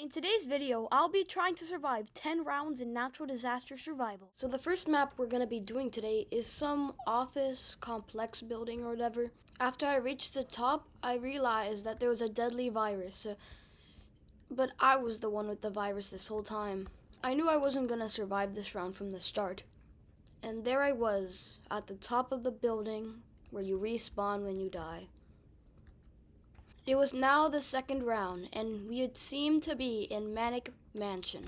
In today's video, I'll be trying to survive 10 rounds in natural disaster survival. So the first map we're going to be doing today is some office complex building or whatever. After I reached the top, I realized that there was a deadly virus. But I was the one with the virus this whole time. I knew I wasn't going to survive this round from the start. And there I was, at the top of the building, where you respawn when you die. It was now the second round, and we had seemed to be in Manic Mansion.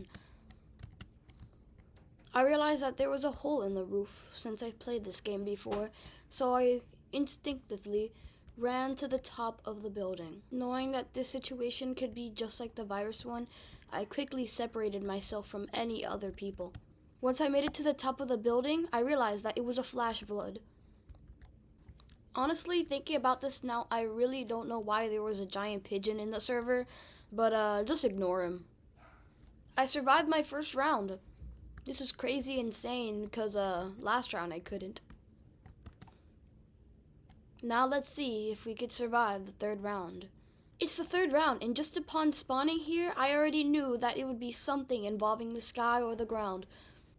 I realized that there was a hole in the roof since I've played this game before, so I instinctively ran to the top of the building. Knowing that this situation could be just like the virus one, I quickly separated myself from any other people. Once I made it to the top of the building, I realized that it was a flash flood. Honestly, thinking about this now, I really don't know why there was a giant pigeon in the server, but just ignore him. I survived my first round. This is crazy insane because last round I couldn't. Now let's see if we could survive the third round. It's the third round, and just upon spawning here, I already knew that it would be something involving the sky or the ground.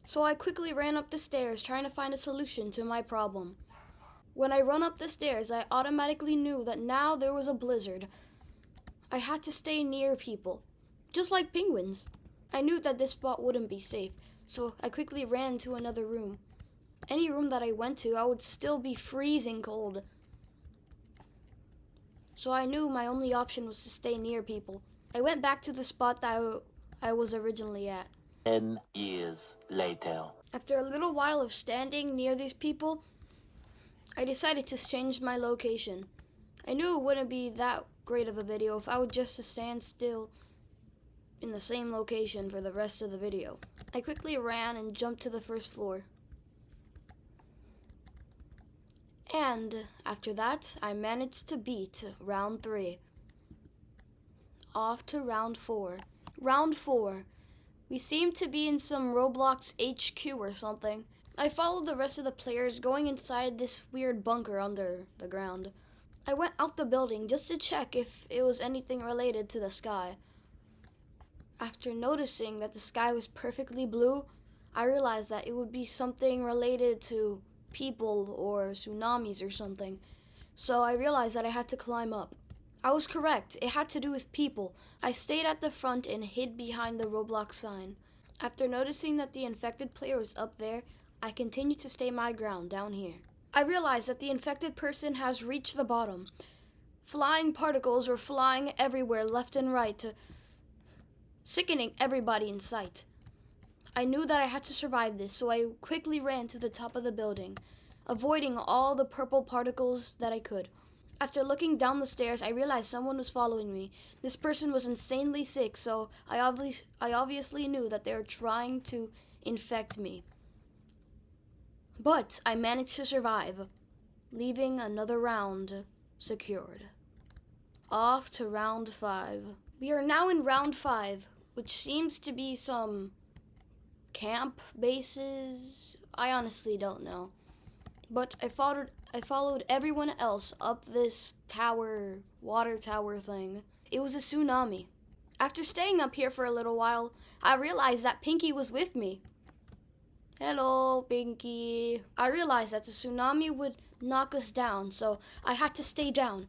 So I quickly ran up the stairs trying to find a solution to my problem. When I run up the stairs, I automatically knew that now there was a blizzard. I had to stay near people, just like penguins. I knew that this spot wouldn't be safe, so I quickly ran to another room. Any room that I went to, I would still be freezing cold. So I knew my only option was to stay near people. I went back to the spot that I was originally at. 10 years later. After a little while of standing near these people, I decided to change my location. I knew it wouldn't be that great of a video if I would just stand still in the same location for the rest of the video. I quickly ran and jumped to the first floor. And after that, I managed to beat round 3. Off to round 4. Round 4. We seem to be in some Roblox HQ or something. I followed the rest of the players going inside this weird bunker under the ground. I went out the building just to check if it was anything related to the sky. After noticing that the sky was perfectly blue, I realized that it would be something related to people or tsunamis or something. So I realized that I had to climb up. I was correct. It had to do with people. I stayed at the front and hid behind the Roblox sign. After noticing that the infected player was up there, I continued to stay my ground down here. I realized that the infected person has reached the bottom. Flying particles were flying everywhere, left and right, sickening everybody in sight. I knew that I had to survive this, so I quickly ran to the top of the building, avoiding all the purple particles that I could. After looking down the stairs, I realized someone was following me. This person was insanely sick, so I obviously knew that they were trying to infect me. But I managed to survive, leaving another round secured. Off to round 5. We are now in round 5, which seems to be some camp bases. I honestly don't know. But I followed everyone else up this tower, water tower thing. It was a tsunami. After staying up here for a little while, I realized that Pinky was with me. Hello, Pinky. I realized that the tsunami would knock us down, so I had to stay down.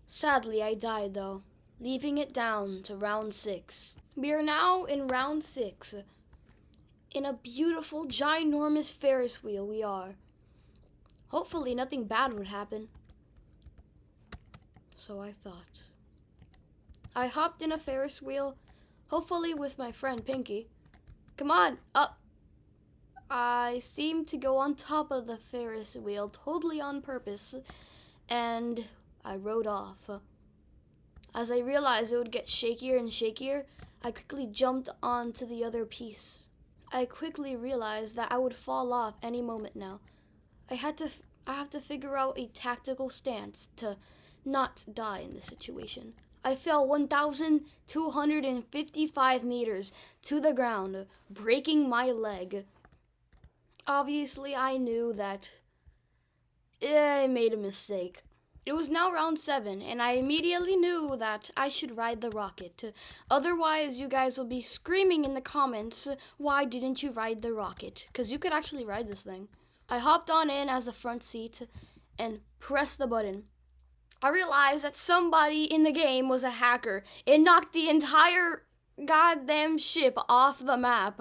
Sadly, I died though, leaving it down to round 6. We are now in round 6. In a beautiful, ginormous Ferris wheel we are. Hopefully nothing bad would happen. So I thought. I hopped in a Ferris wheel, hopefully with my friend Pinky. Come on, up. I seemed to go on top of the Ferris wheel totally on purpose, and I rode off. As I realized it would get shakier and shakier, I quickly jumped onto the other piece. I quickly realized that I would fall off any moment now. I have to figure out a tactical stance to not die in this situation. I fell 1,255 meters to the ground, breaking my leg. Obviously, I knew that I made a mistake. It was now round 7, and I immediately knew that I should ride the rocket. Otherwise, you guys will be screaming in the comments, why didn't you ride the rocket? Because you could actually ride this thing. I hopped on in as the front seat and pressed the button. I realized that somebody in the game was a hacker. It knocked the entire goddamn ship off the map.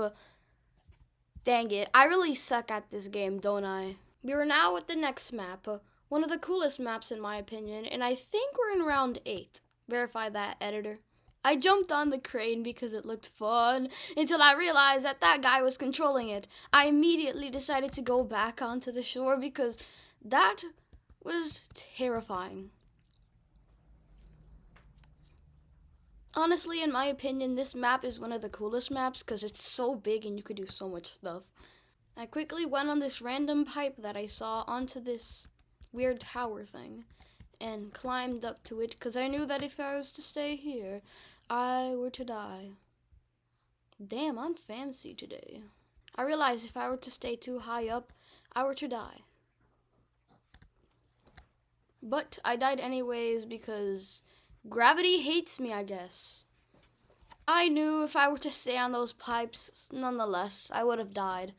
Dang it, I really suck at this game, don't I? We are now at the next map. One of the coolest maps in my opinion, and I think we're in round 8. Verify that, editor. I jumped on the crane because it looked fun, until I realized that that guy was controlling it. I immediately decided to go back onto the shore because that was terrifying. Honestly, in my opinion, this map is one of the coolest maps because it's so big and you could do so much stuff. I quickly went on this random pipe that I saw onto this weird tower thing and climbed up to it because I knew that if I was to stay here, I were to die. Damn, I'm fancy today. I realized if I were to stay too high up, I were to die. But I died anyways because gravity hates me, I guess. I knew if I were to stay on those pipes, nonetheless, I would have died.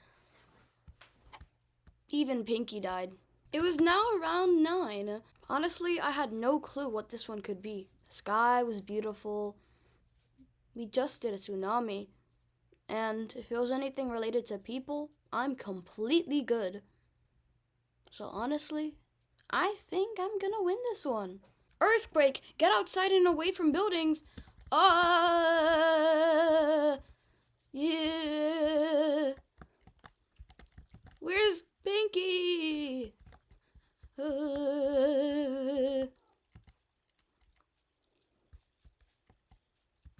Even Pinky died. It was now around 9. Honestly, I had no clue what this one could be. The sky was beautiful. We just did a tsunami. And if it was anything related to people, I'm completely good. So honestly, I think I'm gonna win this one. Earthquake! Get outside and away from buildings! Yeah! Where's Pinky?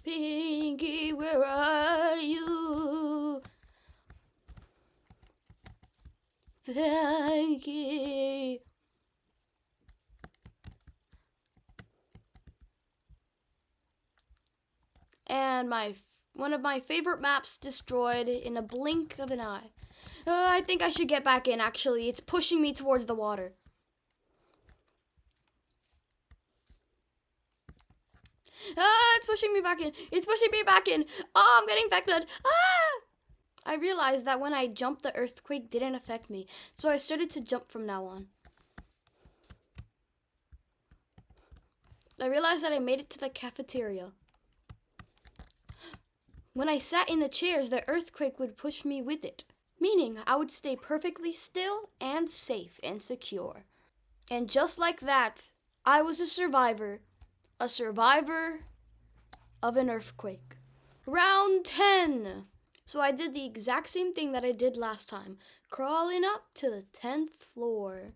Pinky, where are you? Pinky. And one of my favorite maps destroyed in a blink of an eye. I think I should get back in, actually. It's pushing me towards the water. It's pushing me back in. It's pushing me back in. Oh, I'm getting infected. I realized that when I jumped, the earthquake didn't affect me. So I started to jump from now on. I realized that I made it to the cafeteria. When I sat in the chairs, the earthquake would push me with it, meaning I would stay perfectly still and safe and secure. And just like that, I was a survivor of an earthquake. Round 10. So I did the exact same thing that I did last time, crawling up to the 10th floor.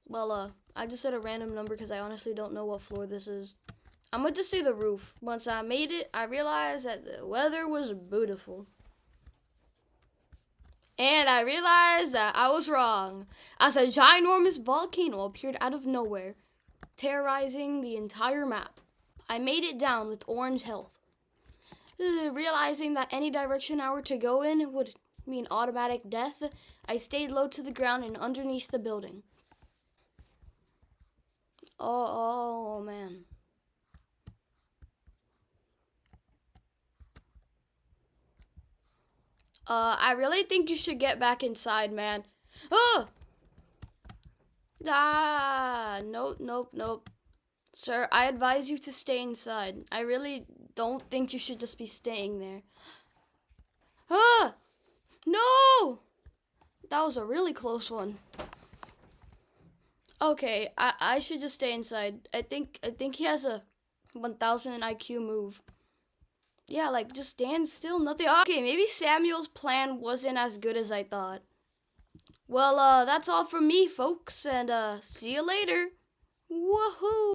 Well, I just said a random number because I honestly don't know what floor this is. I'm gonna just say the roof. Once I made it, I realized that the weather was beautiful. And I realized that I was wrong, as a ginormous volcano appeared out of nowhere, terrorizing the entire map. I made it down with orange health. Realizing that any direction I were to go in would mean automatic death, I stayed low to the ground and underneath the building. Oh man. I really think you should get back inside, man. Oh! Nope. Sir, I advise you to stay inside. I really don't think you should just be staying there. No! That was a really close one. Okay, I should just stay inside. I think he has a 1000 IQ move. Yeah, like, just stand still, nothing. Okay, maybe Samuel's plan wasn't as good as I thought. Well, that's all from me, folks, and see you later. Woohoo!